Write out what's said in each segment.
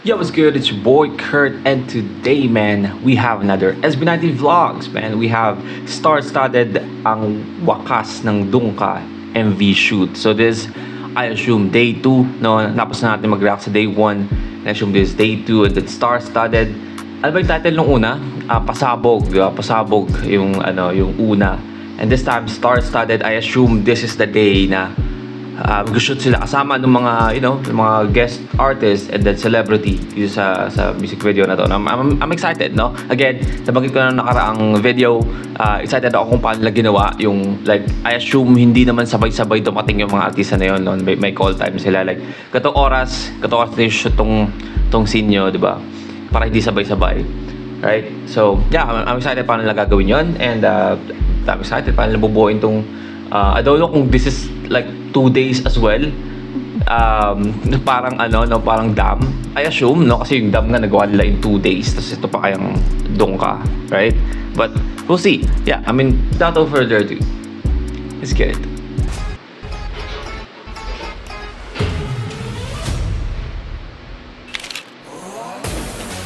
Yo, what's good? It's your boy Kurt, and today, man, we have another SB90 Vlogs, man. We have star-studded ang wakas ng Dungka MV shoot. So this, I assume, day 2, no? Napos na natin mag-react sa day 1. I assume this day 2, and then star-studded. Ano ba yung title nung una? Pasabog, di ba? Pasabog yung una. And this time, star-studded. I assume this is the day na mag-shoot sila kasama ng mga, ng mga guest artists and then celebrity dito sa music video na to. I'm excited, no? Again, nabanggit ko na nakaraang video, excited ako kung paano nila ginawa yung, like, I assume hindi naman sabay-sabay dumating yung mga artista na yun, no? May call time sila, like, katong oras na yung shoot tong scene nyo, di ba? Para hindi sabay-sabay, right? So, yeah, I'm excited paano nila gagawin yun, and I'm excited paano nila bubuuin tong I don't know kung this is like 2 days as well. Parang parang dam. I assume, no? Kasi yung dam nga nagawa nila in 2 days. Tapos ito pa kayang Dungka, right? But we'll see. Yeah, I mean, without further ado, let's get it.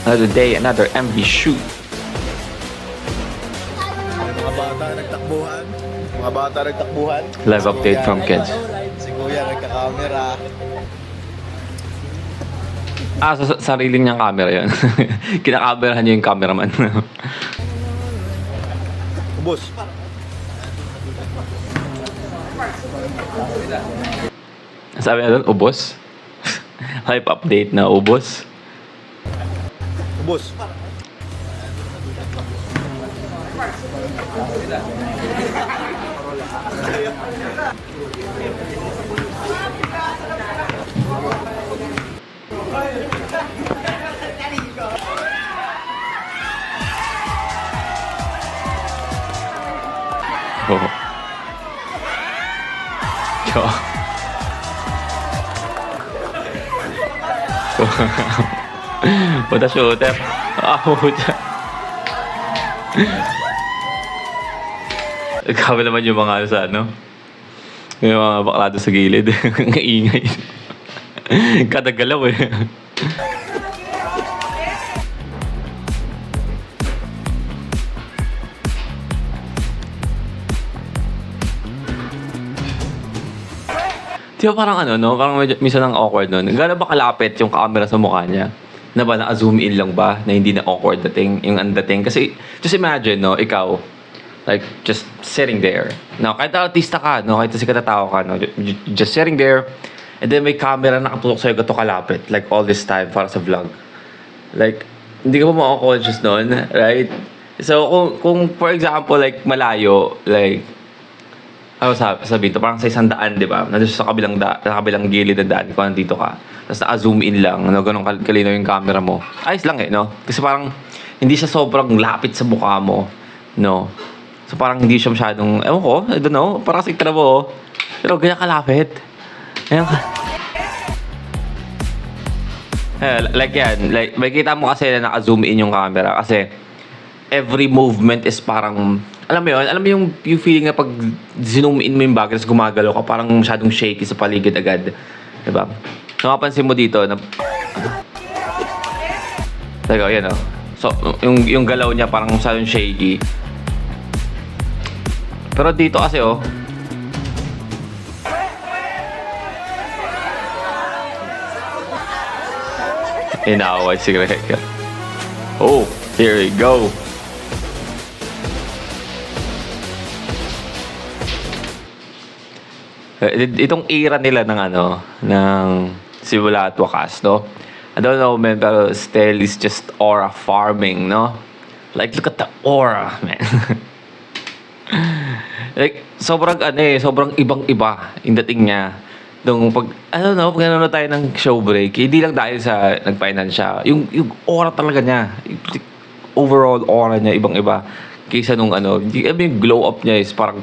Another day, another MV shoot. Mga bata nagtakbuhan. Live update from Kids. Si Kuya nagka-camera. Sa sarili niyang camera yun. Kinakamerahan niya yung cameraman. Ubus. Sabi na doon, ubos. Live update na ubos. Ubus. Oh. Yo. Puta shooter. Puta. Grabe naman yung mga sa yung mga baklado sa gilid. Ang ingay. Kada galaw eh. Di ba parang parang medyo, minsan ang awkward nun. Gano'n ba kalapit yung camera sa mukha niya? Na ba, naka-zoom in lang ba? Na hindi na awkward yung dating? Kasi, just imagine, no, ikaw, like, just sitting there. No, kahit artista ka, no, kahit sikat na tao ka, no, just sitting there, and then may camera na nakatutok sa'yo gato kalapit, like, all this time para sa vlog. Like, hindi ka pa ma-conscious nun, right? So, kung for example, like, malayo, like, sabi ito, parang sa 100, di ba? Nandito sa kabilang gilid ng daan, kung nandito ka. Tapos naka-zoom in lang, ganun kalinaw yung camera mo. Ayos lang no? Kasi parang, hindi siya sobrang lapit sa mukha mo, no? So parang hindi siya masyadong, ewan ko, I don't know, parang sa iktra mo, pero ganyan kalapit. Ayan ka. Like yan, like, makikita mo kasi na naka-zoom in yung camera kasi every movement is parang, alam mo yung feeling na pag zoom in mo yung bagay, tapos gumagalaw ka, parang masyadong shaky sa paligid agad. Diba? Nakapansin mo dito na, teka, yan So, yung galaw niya parang masyadong shaky. Pero dito kasi inaaway si Greg. Oh, here we go. Itong era nila ng simula at wakas, no? I don't know, man, pero still is just aura farming, no? Like, look at the aura, man. Like, sobrang sobrang ibang-iba yung dating niya. Pag nanonood tayo ng show break, hindi lang dahil sa nag-finance siya. Yung aura talaga niya, overall aura niya, ibang-iba. Kaysa nung yung glow up niya is parang,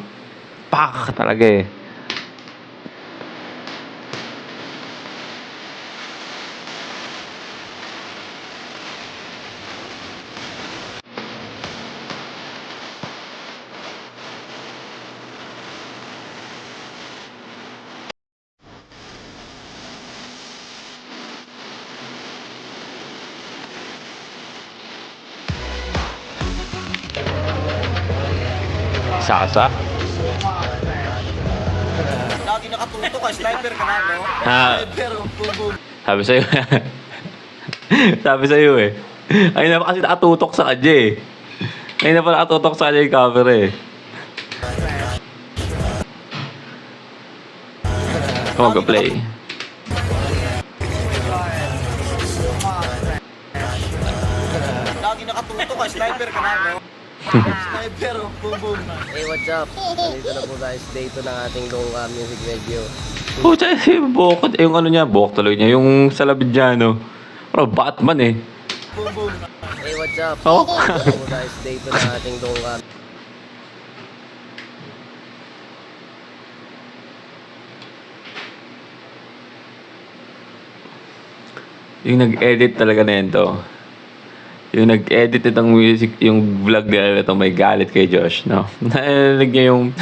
pak talaga eh. Sasa? Lagi nakatutok ka, sniper ka na, no? Ha? Sniper, boom, boom. Sabi sa'yo. Sabi sa'yo eh. Ayun na pa kasi nakatutok sa kanya eh. Ayun na pa nakatutok sa kanya yung camera eh. Mag-play. Lagi nakatutok ka, sniper ka na, no? Sniper, boom, boom. Hey, what's up? Nandito na po tayo sa day 2 ng ating Dongka Music Video. Pucha, yung buhok, yung ano niya, buhok tuloy niya, yung sa labid niya, ano. Parang Batman eh. Boom, boom. Hey, what's up? Oh. Nandito na po tayo sa day 2 ng ating Dongka. Yung nag-edit talaga na to. Yung nag-edit itong music, yung vlog nila ito, may galit kay Josh, no? Narinig niya yung...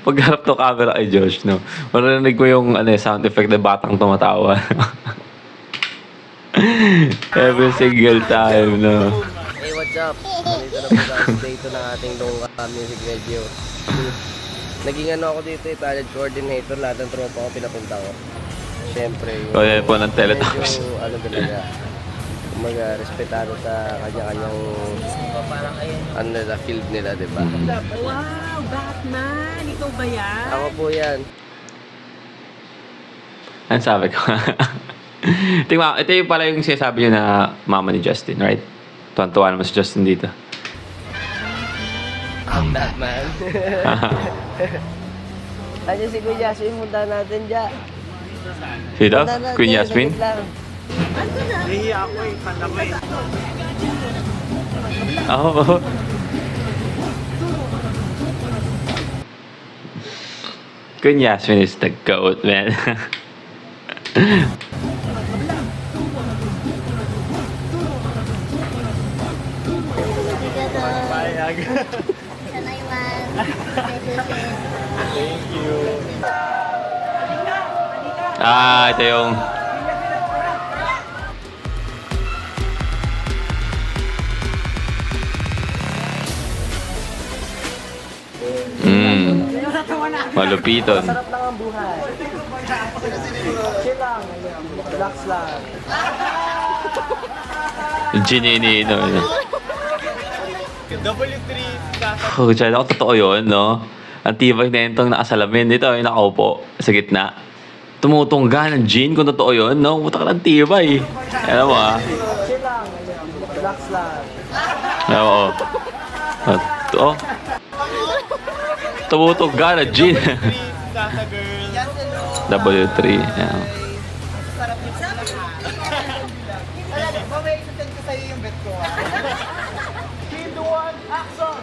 Pagharap to camera kay Josh, no? Marinig ko yung sound effect na batang tumatawa. Every single time, no? Hey, what's up? Nandito na po tayo sa day 2 ng ating Dongka Music Video. Naging ano ako dito talent coordinator, lahat ng tropa ko pinapunta ko. Siyempre, yung... O yan po ng Teletubbies. Medyo, ano talaga, kumaga, respetado sa kanya-kanyang, ano nila, field nila, di ba? Wow, Batman! Ikaw ba yan? Ako po yan. Ano sabi ko? Tingnan, ito yung pala yung sinasabi niyo na mama ni Justin, right? Tuwan-tuwa naman si Justin dito. Ang Batman. Ano si Kuya Yasmin, punta natin dyan. Sino? Punta natin, Queen Yasmin? saglit lang. Oo. Queen Yasmin is the goat, man. Ito yung... Malupiton. Sarap lang ang buhay. Chill lang. Relax lang. Ginini, no? W3, Oh, dyan ako, totoo yun, no? Ang tibay na itong nakasalamin. Dito, yung nakaupo sa gitna. Tumutungga ng gin kung totoo yun, no? Puta ka ng tibay. Alam mo, ah. Chill lang. Relax lang. Oo. Oh. Tumutungga ng gin. Sasa girl. W3. Yeah. Mamaya isasend ko sa'yo yung bet ko. 3, 2, 1, action!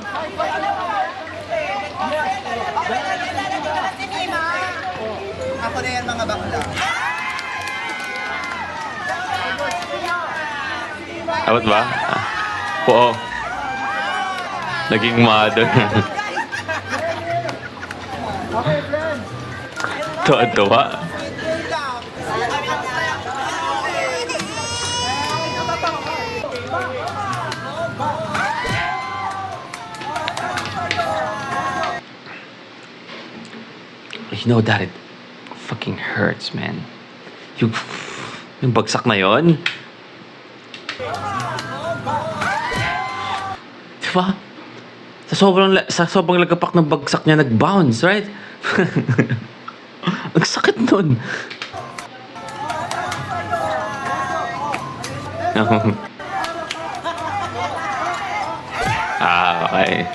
Ako na yan mga bakla. Abot ba? Oo. Naging mother. Tuwa-tuwa. You know that it fucking hurts, man. Yung bagsak na yon. Diba? Sa sobrang lagapak ng bagsak niya, nag-bounce, right? Ang sakit nun. Okay.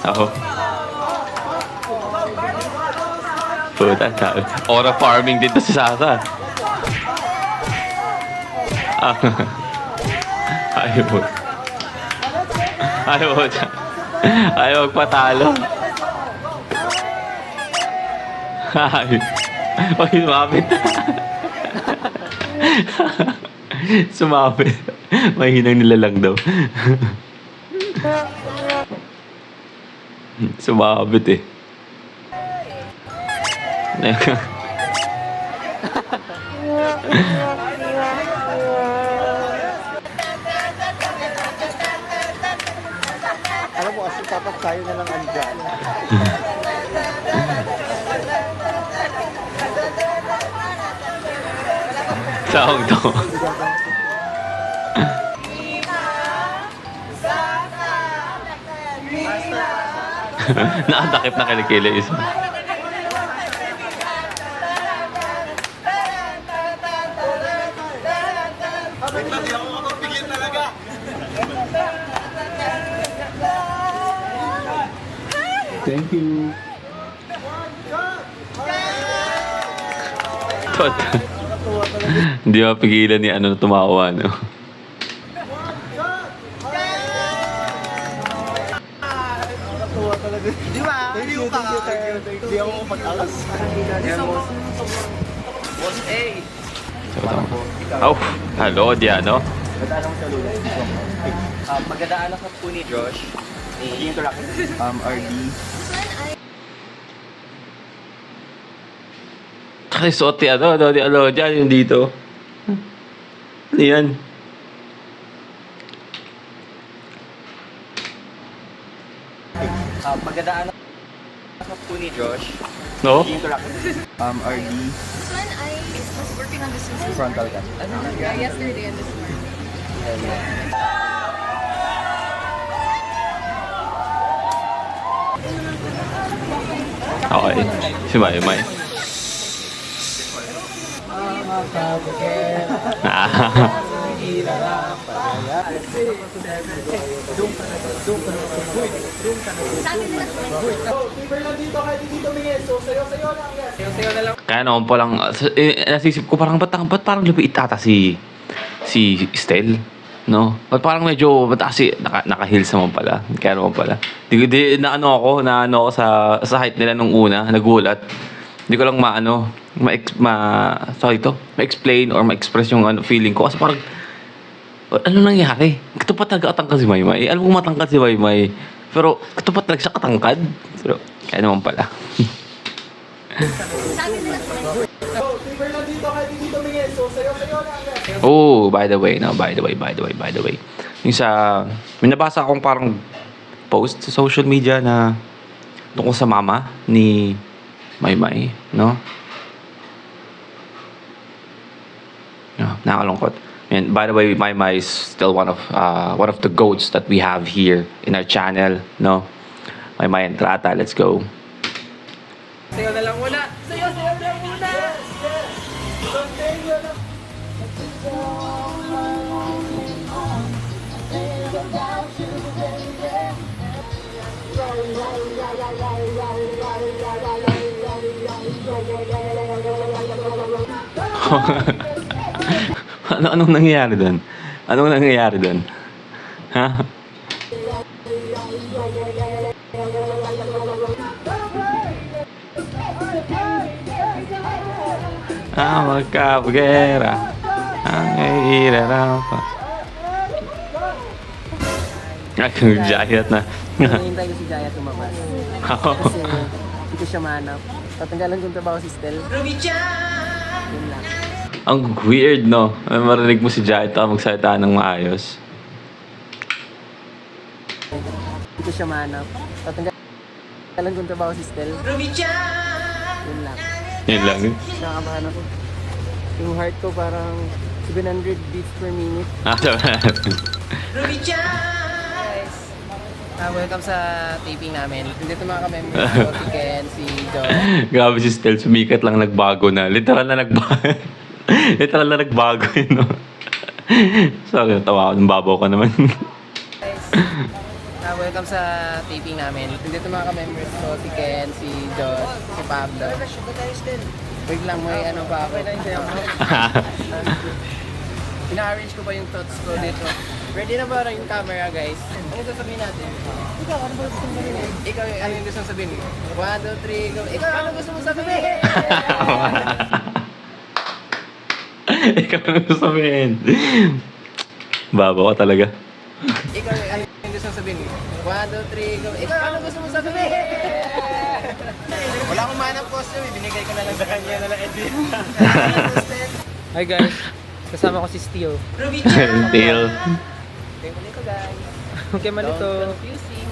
Ako. Puta, sabi. Aura farming dito sa Sasa. Ayaw mo. Ayaw mo. Ayaw magpatalo. Ay, sumabit. Sumabit. Mahinang nilalang daw. Sumabit eh. Ano po kasi dapat tayo na lang andyan. Saan to? Nakatakip na kilikili isa. Hindi ako makapigil talaga. Thank you. Hindi mapigilan ni ano na tumawa, no? Nakakatuwa talaga. Di ba? Thank you, sir. Hindi ako makapag-alas. Boss A. Oh, hello, Diano. Madala mo sa lula. Magdadaanan ka po ni Josh. Ni RD. Kasi suot ni ano, dyan yung dito. Ano yan? magdadaanan ka po ni Josh. No? RD. This one, I was working on this one. Frontal ka. Yeah, yesterday and this morning. Okay. Si May. Ah. Fever lang dito kahit hindi tumingin. So, sayo-sayo lang yan. Kaya naman palang, nasisip ko parang, ba't parang lupiit ata si Estel? No? Ba't parang medyo mataas naka-heels naman pala. Kaya naman pala. Naano ako sa height nila nung una, nagulat. Hindi ko lang ma-explain or ma-express yung feeling ko. Kasi parang, ano nangyari? Katupat nag-atangkad si Maymay. Alam mo matangkad si Maymay. Pero katupat talaga siya katangkad. Pero kaya naman pala. Fever lang dito kahit hindi tumingin. So, sayo-sayo lang yan. Oh, by the way. Yung may nabasa akong parang post sa social media na tungkol sa mama ni Maymay, no? Yeah, nakakalungkot. And by the way, Maymay is still one of the goats that we have here in our channel, no? Maymay Entrata, let's go. Sayo na lang muna. Sayo na lang muna. Anong nangyayari doon? Anong nangyayari doon? Ha? Magkabugera. Ang iirarapa. Ang Jayat na. Hinihintay ko si Jaya tumabas. Kasi hindi ko siya mahanap. Tatanggalan kong trabaho si Stel. Yun lang. Ang weird, no? Marinig mo si Jayat magsalita ng maayos. Hindi ko siya mahanap. Tatanggalan kong trabaho si Stel. Yun lang. Yun lang. Nakakabahan ako. Yung heart ko parang 700 beats per minute. Guys, welcome sa taping namin. Dito mga ka-members ko, si Ken, si John. Grabe si Stel, sumikat lang nagbago na. Literal na nagbago. Literal na nagbago yun, no? Sorry, natawa ako. Babaw ka naman. Guys, welcome sa taping namin. Dito mga ka-members ko, si Ken, si John, si Pablo. Wait lang, may ano pa ako. Ina-arrange ko pa yung thoughts ko dito. Ready na ba yung camera, guys? Ano sasabihin natin? Ikaw, ano ba gusto mong sabihin? Ikaw, ano yung gusto mong sabihin? 1, 2, 3, go. Ikaw, ano gusto mong sabihin? Ikaw ang gusto sabihin. Babaw ka talaga. Ikaw, ano yung gusto mong sabihin? 1, 2, 3, go. Ikaw, ano gusto mong sabihin? Wala akong manang costume, binigay ko na lang sa kanya na lang edit. Hi guys, kasama ko si Steel. Tail. Okay, muli ko guys. Okay, malito. Confusing.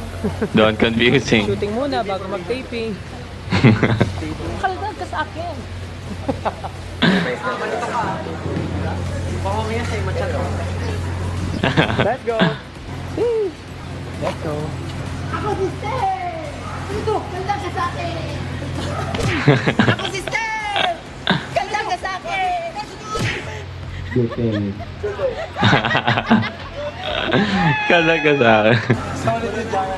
Don't confusing. Shooting muna bago mag-taping. Kaldag ka sa akin. Mamaya sa'yo masyado. Let's go! Let's go! Ako si Steph! Ito, kanda ka sa akin! Ako si Steph! Kanda ka sa akin! Kala ka sa akin. Solid yung Jaya.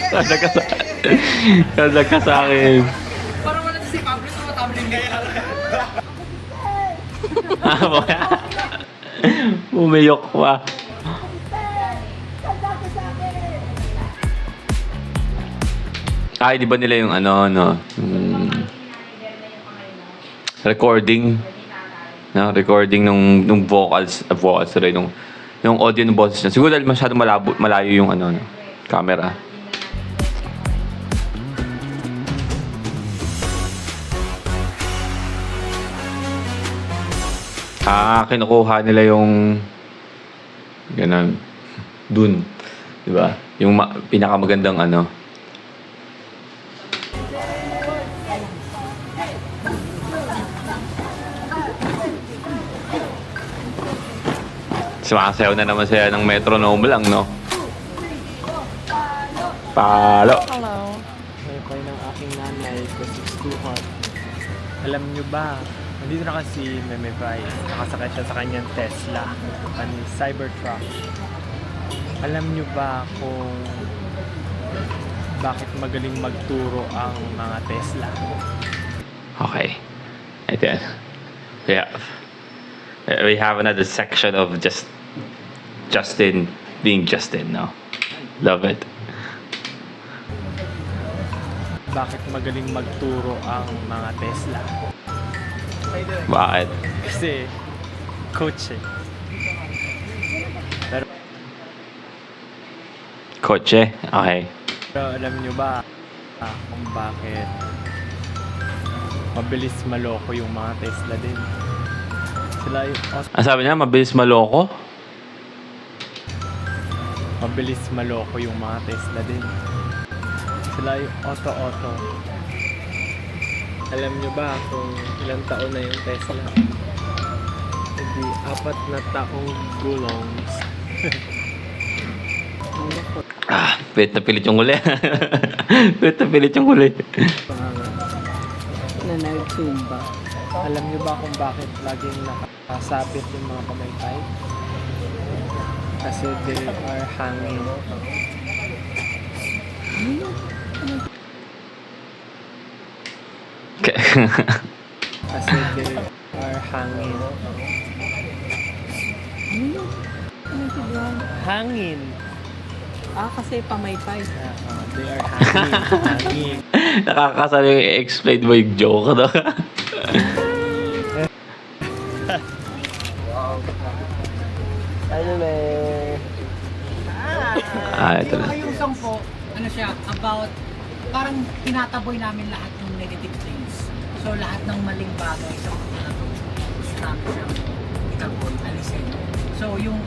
Kala ka sa Kala ka sa akin. Parang wala si Pablo sa matabling gaya. Umiyok pa. Kanda ka sa akin! Ay, di ba nila yung recording? No, recording nung vocals sorry, nung audio ng boses niya. Siguro dahil masyado malayo yung camera. Kinukuha nila yung ganun dun, di ba? Yung pinakamagandang Sumasayaw na naman siya ng metronome lang, no? Palo! Hello. Pay ng aking nanay because it's too hot. Alam nyo ba, nandito na kasi Meme Vice. Nakasakay siya sa kanyang Tesla. Cybertruck. Alam nyo ba kung bakit magaling magturo ang mga Tesla? Okay. Ito yan. We have another section of Justin being Justin, no? Love it. Bakit magaling magturo ang mga Tesla? Bakit? Kasi coach eh. Pero, Kotse? Okay. pero alam nyo ba kung bakit mabilis maloko yung mga Tesla din? Sila yung Ang sabi niya, mabilis maloko? mabilis maloko yung mga Tesla din. Sila yung auto-auto. Alam nyo ba kung ilang taon na yung Tesla? Hindi, 4 na taong gulong. Pilit na pilit yung huli. Pilit na pilit yung huli. Na nag-tumba. Alam nyo ba kung bakit laging nakasabit yung mga pamaypay? Kasi they are hanging. Kasi they are hanging. Hangin. Kasi pamaypay. They are hanging. Hanging. Nakakasal yung i-explain mo yung joke, no? Ano na Ito na. Yung song po, ano siya, about, parang tinataboy namin lahat ng negative things. So lahat ng maling bagay sa mundo na to, gusto namin siyang itaboy, alisin. So yung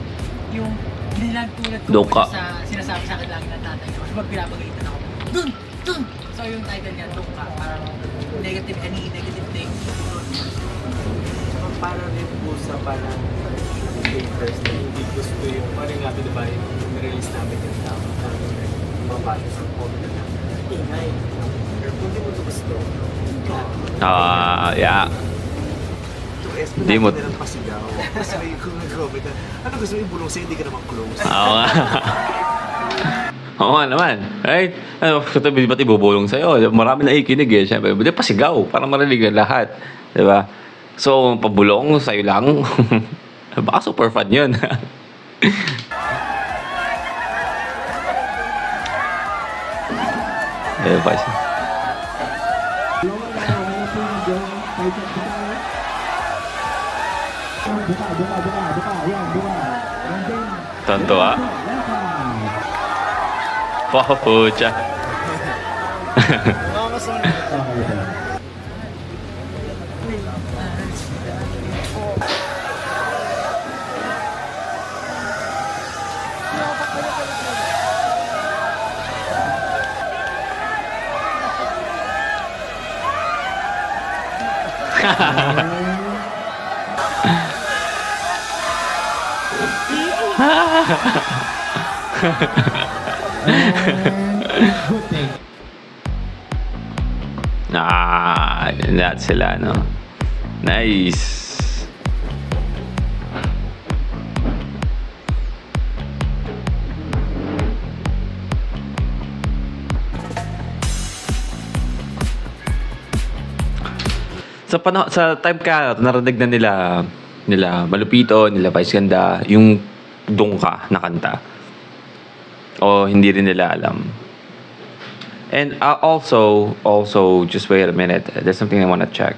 nilang tulad ko Duka. sa sinasabi sa akin lagi ng tatay ko. So pag pinapagalitan ako, dun! Dun! So yung title niya, Duka, parang negative, any negative thing, dun. para rin po sa parang papers na hindi gusto yung parang nga diba yung release namin yung tao mga bata sa comment na ingay pero kung di mo ito gusto Yeah. Hindi mo- nilang pasigaw. Kasi may kung nag-comment na, ano gusto mo yung bulong sa'yo, hindi ka naman close. Oo nga. Oo nga naman. Right? Katabi ba't ibubulong sa'yo? Marami na ikinig eh. Siyempre, hindi pasigaw. Para marinig ang lahat. Diba? So, pabulong sa'yo lang. Baka super fun yun. Diba? Tonto ah. Wow, pucha. That's sila, no? Nice. Sa time kaya narinig na nila Malupito, nila Vice Ganda, yung Dungka na kanta. O hindi rin nila alam. And also, just wait a minute. There's something I want to check.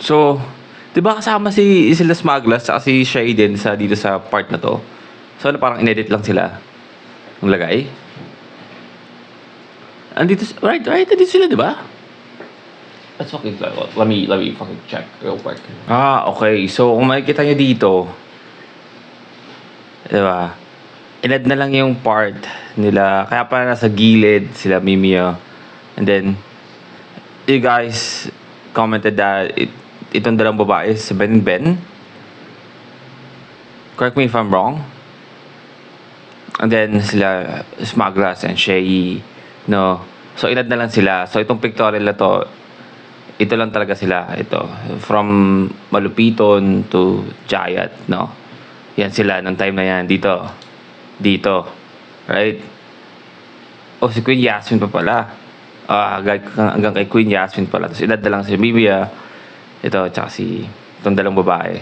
So, 'di ba kasama sila Smaglas at si Shay din dito sa part na to? So, parang inedit lang sila. Ang lagay. Andito, right, andito sila, 'di ba? Let's fucking, let me fucking check real quick. Okay. So, kung makikita nyo dito, diba? Inad na lang yung part nila. Kaya pala nasa gilid sila Mimio. And then, you guys commented that itong dalawang babae, si Ben. Correct me if I'm wrong. And then, sila Smaglas and Shay, no? So, inad na lang sila. So, itong pictorial na to, ito lang talaga sila. Ito. From Malupiton to Jayat, no? Yan sila ng time na yan. Dito. Right? Si Queen Yasmin pa pala. Hanggang kay Queen Yasmin pala. Tapos edad na lang si Bibia. Ito, tsaka itong dalawang babae.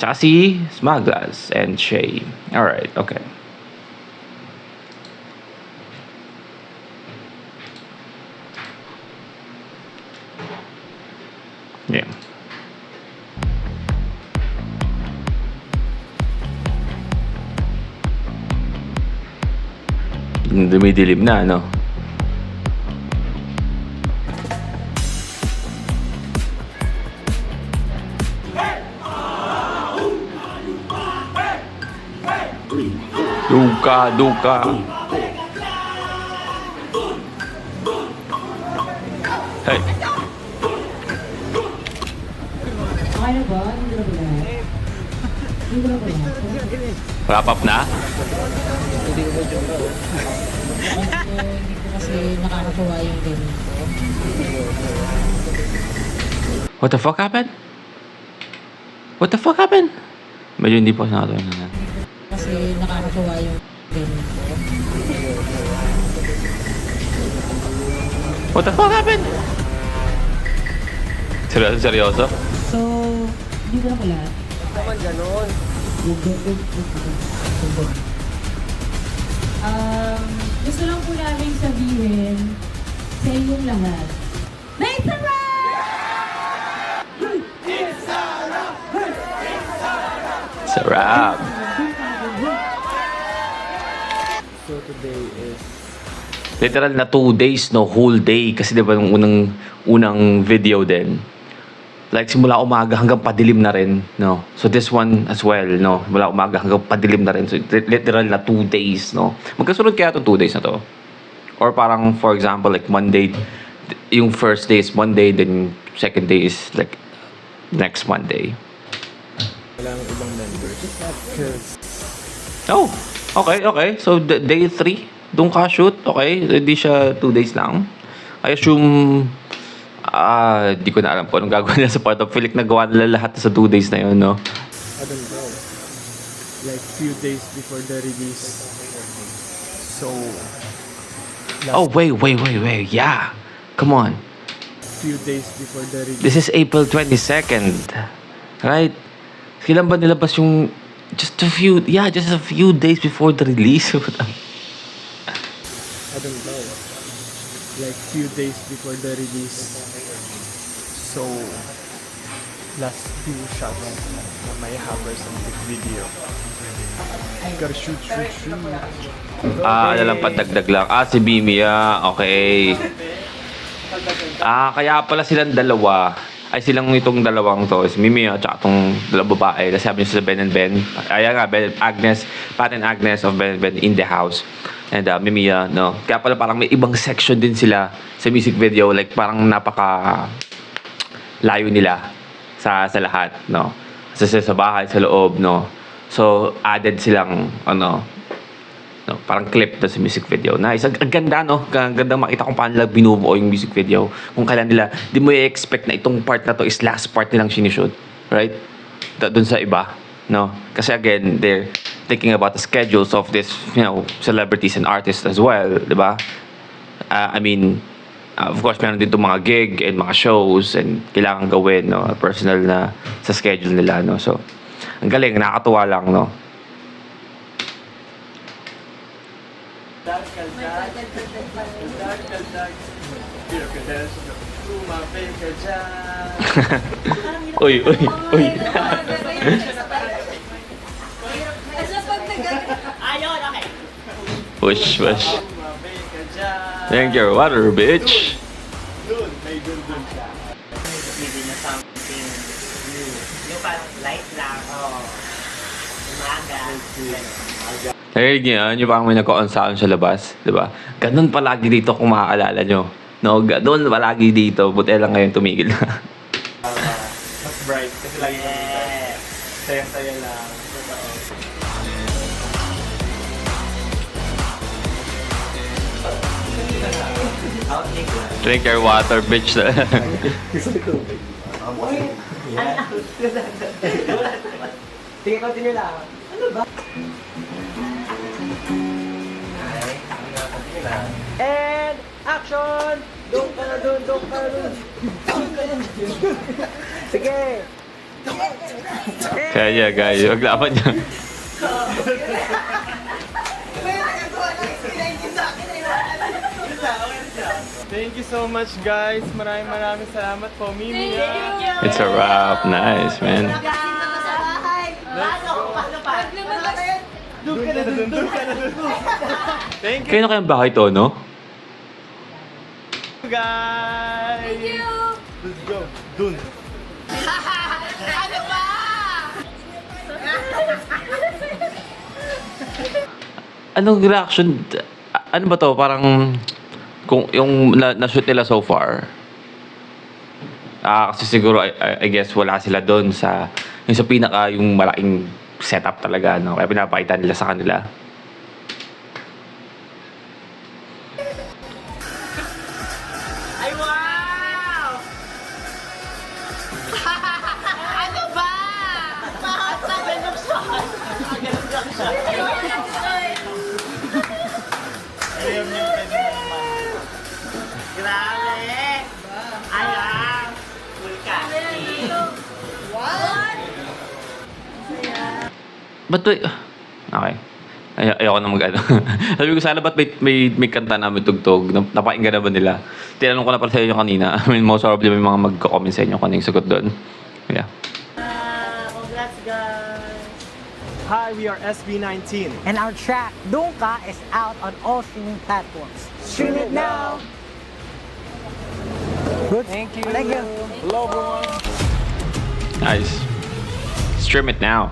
Tsaka si Smaglas and Shay. Alright, okay. Yeah. Dumidilim na, no? Duka. Hey. Okay na ba? Hindi na ba? Hindi na ba? Wrap up na? Hindi ko kasi nakakatuwa yung ganun. What the fuck happened? Medyo hindi po nakatuwa na. Kasi nakakatuwa yung ganun. What the fuck happened? Seryoso? So, hindi ko na pala. Naman ganon. Gusto lang po namin sabihin sa inyong lahat. May Sarap! So today is... Literal na 2 days, no? Whole day. Kasi diba nung unang video din, like simula umaga hanggang padilim na rin, no? So this one as well, no? Mula umaga hanggang padilim na rin. So literal na 2 days, no? Magkasunod kaya itong 2 days na to? Or parang, for example, like Monday, yung first day is Monday, then second day is like next Monday. Walang ibang members. Oh, okay. So day 3, doon ka shoot, okay? Hindi siya 2 days lang. I assume, di ko na alam po anong gagawin niya sa part of Philip. Nagawa nila lahat sa 2 days na yun, no? I don't know. Like few days before the release. So, Oh, wait. Yeah. Come on. few days before the release. This is April 22nd. Right? Kailan ba nilabas yung... just a few days before the release. I don't know. Like few days before the release. So, last few shots na may hammers and big video. Gotta shoot. Ano lang, padagdag lang. Si Bimia. Okay. Kaya pala silang dalawa. ay silang itong dalawang to, si Mimi at saka itong dalawang babae. Tapos sabi niya sa Ben and Ben. Ayan nga, Pat and Agnes of Ben and Ben in the house. And Mimiya, no? Kaya pala parang may ibang section din sila sa music video. Like parang napaka layo nila sa lahat, no? Sa bahay, sa loob, no? So, added silang, no, parang clip na sa music video. Nice. Ang ganda, no? Ang ganda makita kung paano nila binubuo yung music video. Kung kailan nila, di mo i-expect na itong part na to is last part nilang sinishoot. Right? Doon sa iba, no? Kasi again, they're thinking about the schedules of this, celebrities and artists as well, di ba? I mean, of course, meron din itong mga gig and mga shows and kailangan gawin, no? Personal na sa schedule nila, no? So, ang galing, nakakatuwa lang, no? Uy. Ayun, okay. Push. Drink your water, bitch. Hindi na something new. Yung parang light lang. Umaga. Narinig niyo yun? Yung parang may nagko-on-sound sa labas, di ba? Ganun palagi dito kung maaalala nyo. No, ganun palagi dito. Buti lang ngayon tumigil na. Mas bright kasi lagi Yes. saya-saya lang. Outtake lang. Drink your water, bitch. Sige, continue lang. And action! Doon ka na doon. Sige! Kaya guys, maglaban niya. Thank you so much, guys. Maraming salamat po, Mimi. It's a wrap. Nice, man. Doon ka na doon. Thank you, Kayo na kayang bahay to, no? guys. Thank you. Let's go. Doon. Ano ba? Anong reaction? Ano ba to? Parang kung yung na-shoot nila so far. Kasi siguro I guess wala sila doon sa pinaka yung malaking setup talaga, no? Kaya pinapakita nila sa kanila. Ay, wow! Ano ba? Grabe! Ayan! Full casting! Ba't okay. Ayoko na mag-ano. Sabi ko sana ba't may kanta namin tugtog? Napakinggan na ba nila? Tinanong ko na pala sa inyo kanina. I mean, most probably may mga magko-comment sa inyo kung ano yung sagot doon. Yeah. Congrats, guys! Hi, we are SB19. And our track, Dungka, is out on all streaming platforms. Stream it now! Good. Thank you. Thank you. Hello, everyone. Nice. Stream it now.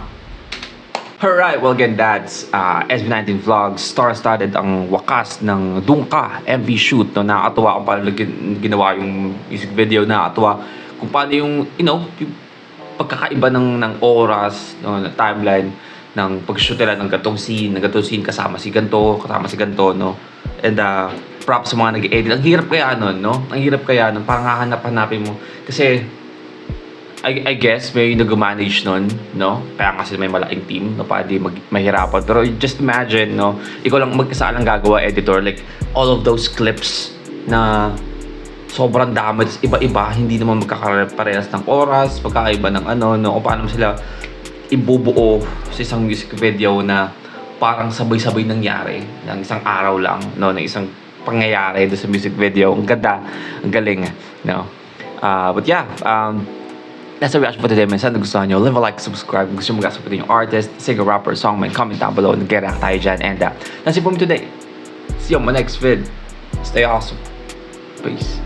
Alright, well again, that's SB19 Vlogs. Star-studded ang wakas ng Dungka MV shoot. No? Nakakatuwa kung paano ginawa yung music video. Nakakatuwa kung paano yung, yung pagkakaiba ng oras, no, ng timeline, ng pag-shoot nila ng gantong scene kasama si ganto, no? And props sa mga nag-edit. Ang hirap kaya nun, no? Ang hirap kaya nun. Parang hahanap-hanapin mo. Kasi I guess may nag-manage nun, no? Kaya nga sila may malaking team, no? Para di mahirapan. Pero just imagine, no? Ikaw lang mag-isa lang gagawa, editor. Like, all of those clips na sobrang dami, iba-iba, hindi naman magkakaparehas ng oras, pagkakaiba ng ano, no? O paano sila ibubuo sa isang music video na parang sabay-sabay nangyari ng isang araw lang, no? Ng isang pangyayari doon sa music video. Ang ganda, ang galing, no? But yeah, that's the reaction for today, man. Sana gusto nyo, leave a like, subscribe. Kung gusto mo mag-support yung artist, singer, rapper, songman, comment down below. Nag-react tayo dyan. And that's it for me today. See you on my next vid. Stay awesome. Peace.